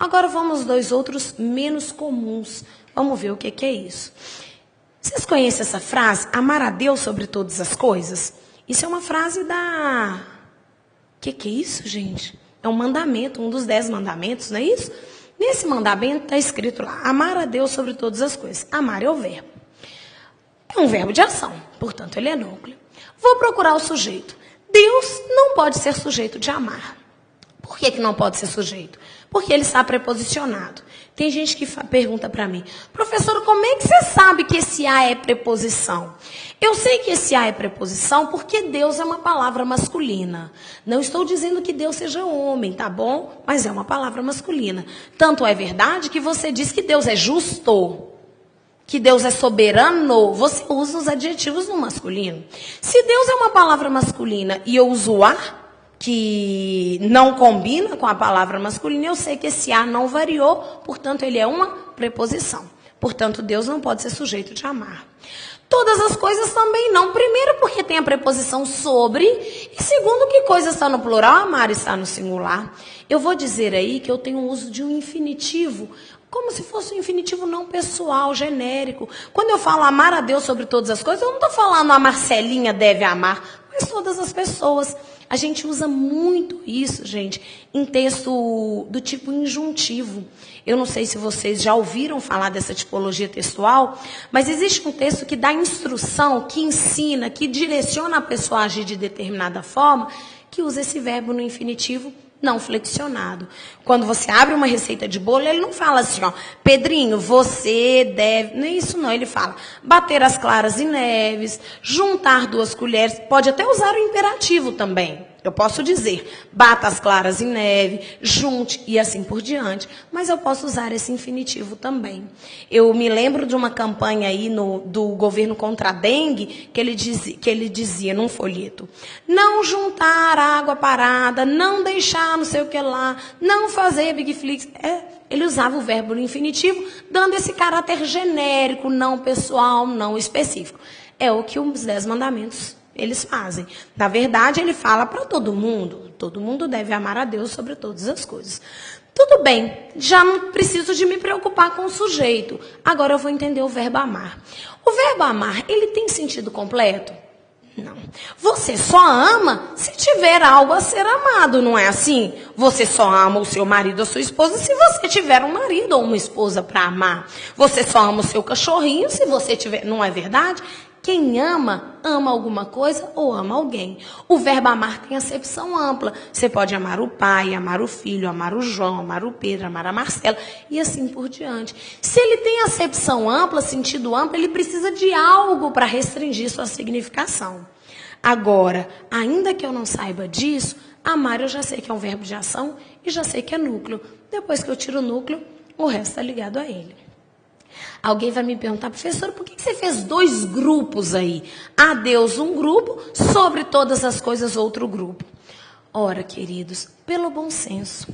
Agora vamos aos dois outros menos comuns. Vamos ver o que é isso. Vocês conhecem essa frase? Amar a Deus sobre todas as coisas? Isso é uma frase da... O que é isso, gente? É um mandamento, um dos 10 mandamentos, não é isso? Nesse mandamento está escrito lá, amar a Deus sobre todas as coisas. Amar é o verbo. É um verbo de ação, portanto, ele é núcleo. Vou procurar o sujeito. Deus não pode ser sujeito de amar. Por que não pode ser sujeito? Porque ele está preposicionado. Tem gente que pergunta para mim, professora, como é que você sabe que esse a é preposição? Eu sei que esse a é preposição porque Deus é uma palavra masculina. Não estou dizendo que Deus seja homem, tá bom? Mas é uma palavra masculina. Tanto é verdade que você diz que Deus é justo, que Deus é soberano, você usa os adjetivos no masculino. Se Deus é uma palavra masculina e eu uso a, que não combina com a palavra masculina, eu sei que esse a não variou, portanto, ele é uma preposição. Portanto, Deus não pode ser sujeito de amar. Todas as coisas também não. Primeiro, porque tem a preposição sobre. E segundo, que coisa está no plural, amar está no singular. Eu vou dizer aí que eu tenho o uso de um infinitivo, como se fosse um infinitivo não pessoal, genérico. Quando eu falo amar a Deus sobre todas as coisas, eu não estou falando a Marcelinha deve amar, mas todas as pessoas. A gente usa muito isso, gente, em texto do tipo injuntivo. Eu não sei se vocês já ouviram falar dessa tipologia textual, mas existe um texto que dá instrução, que ensina, que direciona a pessoa a agir de determinada forma, que usa esse verbo no infinitivo não flexionado. Quando você abre uma receita de bolo, ele não fala assim, ó, Pedrinho, você deve... Não é isso não, ele fala bater as claras em neves, juntar 2 colheres, pode até usar o imperativo também. Eu posso dizer, bata as claras em neve, junte e assim por diante. Mas eu posso usar esse infinitivo também. Eu me lembro de uma campanha aí do governo contra a dengue, que ele dizia num folheto, não juntar água parada, não deixar não sei o que lá, não fazer Big Flix. Ele usava o verbo no infinitivo, dando esse caráter genérico, não pessoal, não específico. É o que os 10 mandamentos eles fazem. Na verdade, ele fala para todo mundo deve amar a Deus sobre todas as coisas. Tudo bem, já não preciso de me preocupar com o sujeito. Agora eu vou entender o verbo amar. O verbo amar, ele tem sentido completo? Não. Você só ama se tiver algo a ser amado, não é assim? Você só ama o seu marido ou sua esposa se você tiver um marido ou uma esposa para amar. Você só ama o seu cachorrinho se você tiver... Não é verdade? Quem ama, ama alguma coisa ou ama alguém. O verbo amar tem acepção ampla. Você pode amar o pai, amar o filho, amar o João, amar o Pedro, amar a Marcela e assim por diante. Se ele tem acepção ampla, sentido amplo, ele precisa de algo para restringir sua significação. Agora, ainda que eu não saiba disso, amar eu já sei que é um verbo de ação e já sei que é núcleo. Depois que eu tiro o núcleo, o resto está ligado a ele. Alguém vai me perguntar, professora, por que você fez 2 grupos aí? A Deus um grupo, sobre todas as coisas outro grupo. Ora, queridos, pelo bom senso.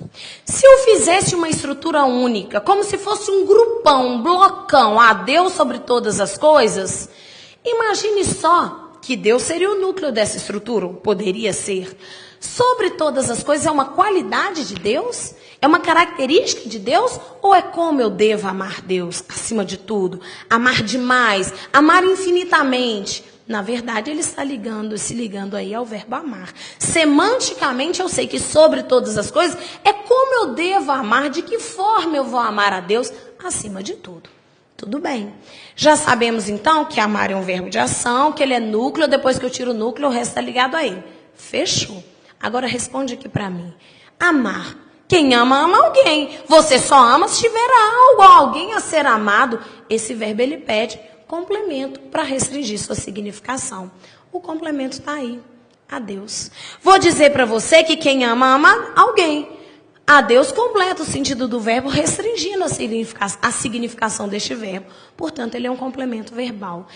Se eu fizesse uma estrutura única, como se fosse um grupão, um blocão, a Deus sobre todas as coisas, imagine só que Deus seria o núcleo dessa estrutura, poderia ser. Sobre todas as coisas é uma qualidade de Deus? É uma característica de Deus? Ou é como eu devo amar Deus acima de tudo? Amar demais? Amar infinitamente? Na verdade, ele está se ligando aí ao verbo amar. Semanticamente, eu sei que sobre todas as coisas é como eu devo amar, de que forma eu vou amar a Deus acima de tudo. Tudo bem. Já sabemos então que amar é um verbo de ação, que ele é núcleo, depois que eu tiro o núcleo, o resto está ligado a ele. Fechou. Agora responde aqui para mim. Amar. Quem ama, ama alguém. Você só ama se tiver algo, alguém a ser amado. Esse verbo ele pede complemento para restringir sua significação. O complemento está aí. A Deus. Vou dizer para você que quem ama, ama alguém. A Deus completa o sentido do verbo, restringindo a significação deste verbo. Portanto, ele é um complemento verbal.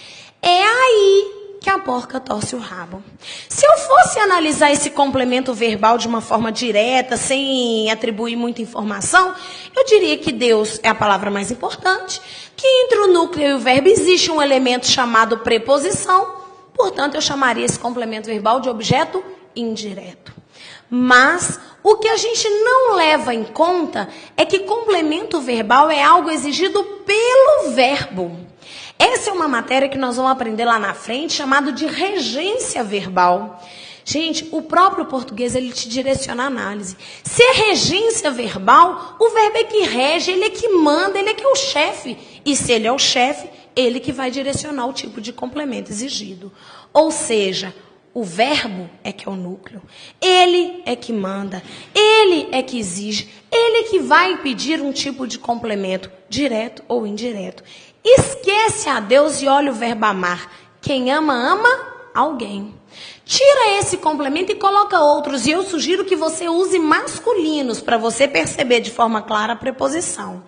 É aí que a porca torce o rabo. Se eu fosse analisar esse complemento verbal de uma forma direta, sem atribuir muita informação, eu diria que Deus é a palavra mais importante, que entre o núcleo e o verbo existe um elemento chamado preposição, portanto, eu chamaria esse complemento verbal de objeto indireto. Mas o que a gente não leva em conta é que complemento verbal é algo exigido pelo verbo. Essa é uma matéria que nós vamos aprender lá na frente, chamado de regência verbal. Gente, o próprio português, ele te direciona a análise. Se é regência verbal, o verbo é que rege, ele é que manda, ele é que é o chefe. E se ele é o chefe, ele que vai direcionar o tipo de complemento exigido. Ou seja, o verbo é que é o núcleo. Ele é que manda, ele é que exige, ele é que vai pedir um tipo de complemento, direto ou indireto. Esquece a Deus e olha o verbo amar. Quem ama, ama alguém. Tira esse complemento e coloca outros. E eu sugiro que você use masculinos para você perceber de forma clara a preposição.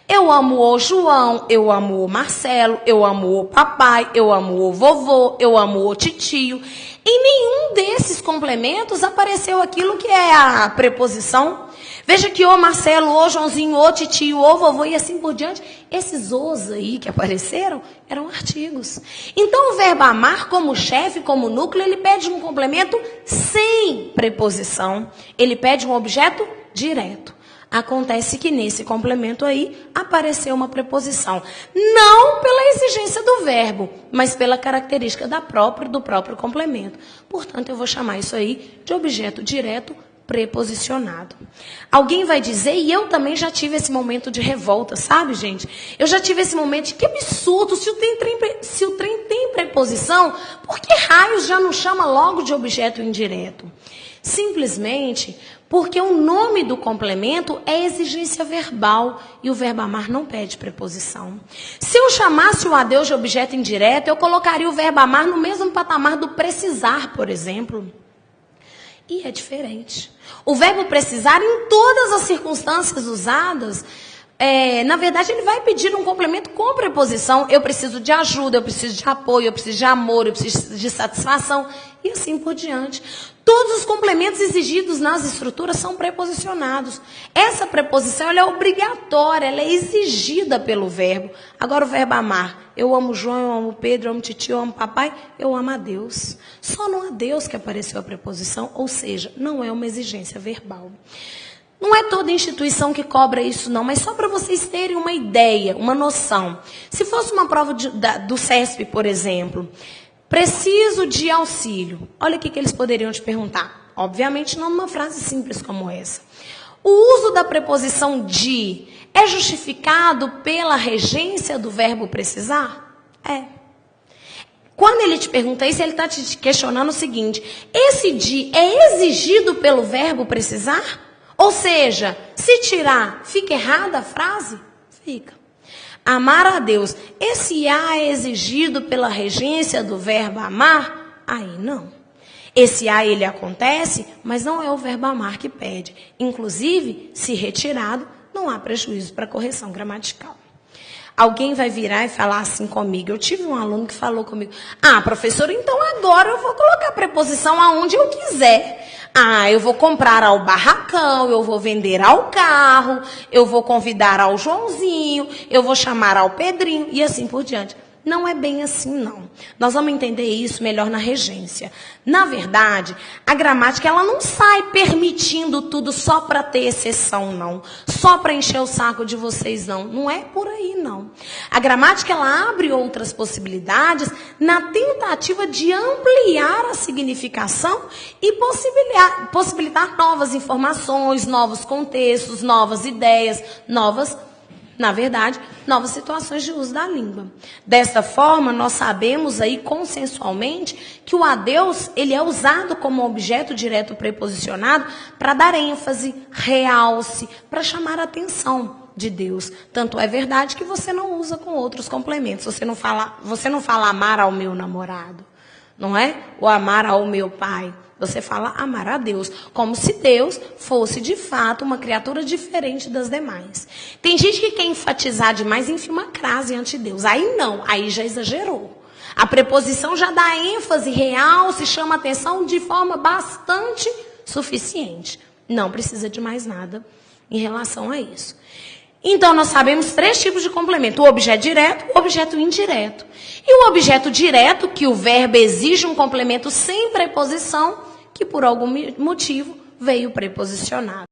Eu amo o João, eu amo o Marcelo, eu amo o papai, eu amo o vovô, eu amo o titio. Em nenhum desses complementos apareceu aquilo que é a preposição. Veja que o Marcelo, o Joãozinho, o titio, o vovô e assim por diante, esses os aí que apareceram eram artigos. Então o verbo amar, como chefe, como núcleo, ele pede um complemento sem preposição. Ele pede um objeto direto. Acontece que nesse complemento aí apareceu uma preposição. Não pela exigência do verbo, mas pela característica do próprio complemento. Portanto, eu vou chamar isso aí de objeto direto preposicionado. Alguém vai dizer, e eu também já tive esse momento de revolta, sabe, gente? Eu já tive esse momento de que absurdo, se o trem tem preposição, por que raios já não chama logo de objeto indireto? Simplesmente porque o nome do complemento é exigência verbal e o verbo amar não pede preposição. Se eu chamasse o a Deus de objeto indireto, eu colocaria o verbo amar no mesmo patamar do precisar, por exemplo. E é diferente. O verbo precisar, em todas as circunstâncias usadas, na verdade, ele vai pedir um complemento com preposição. Eu preciso de ajuda, eu preciso de apoio, eu preciso de amor, eu preciso de satisfação, e assim por diante. Todos os complementos exigidos nas estruturas são preposicionados. Essa preposição ela é obrigatória, ela é exigida pelo verbo. Agora o verbo amar. Eu amo João, eu amo Pedro, eu amo titio, eu amo papai, eu amo a Deus. Só não a Deus que apareceu a preposição, ou seja, não é uma exigência verbal. Não é toda instituição que cobra isso, não, mas só para vocês terem uma ideia, uma noção. Se fosse uma prova do CESP, por exemplo, preciso de auxílio. Olha o que eles poderiam te perguntar. Obviamente, não numa frase simples como essa. O uso da preposição de é justificado pela regência do verbo precisar? É. Quando ele te pergunta isso, ele está te questionando o seguinte: esse de é exigido pelo verbo precisar? Ou seja, se tirar, fica errada a frase? Fica. Amar a Deus, esse a é exigido pela regência do verbo amar? Aí não. Esse a ele acontece, mas não é o verbo amar que pede. Inclusive, se retirado, não há prejuízo para correção gramatical. Alguém vai virar e falar assim comigo. Eu tive um aluno que falou comigo: ah, professor, então agora eu vou colocar a preposição aonde eu quiser. Ah, eu vou comprar ao barracão, eu vou vender ao carro, eu vou convidar ao Joãozinho, eu vou chamar ao Pedrinho e assim por diante. Não é bem assim, não. Nós vamos entender isso melhor na regência. Na verdade, a gramática ela não sai permitindo tudo só para ter exceção, não. Só para encher o saco de vocês, não. Não é por aí, não. A gramática ela abre outras possibilidades na tentativa de ampliar a significação e possibilitar novas informações, novos contextos, novas ideias, na verdade, novas situações de uso da língua. Desta forma, nós sabemos aí consensualmente que o a Deus, ele é usado como objeto direto preposicionado para dar ênfase, realce, para chamar a atenção de Deus. Tanto é verdade que você não usa com outros complementos. Você não fala amar ao meu namorado, não é? Ou amar ao meu pai. Você fala amar a Deus, como se Deus fosse, de fato, uma criatura diferente das demais. Tem gente que quer enfatizar demais, enfia uma crase ante Deus. Aí não, aí já exagerou. A preposição já dá ênfase, realce, chama atenção de forma bastante suficiente. Não precisa de mais nada em relação a isso. Então, nós sabemos 3 tipos de complemento: o objeto direto, o objeto indireto. E o objeto direto, que o verbo exige um complemento sem preposição, que por algum motivo veio preposicionado.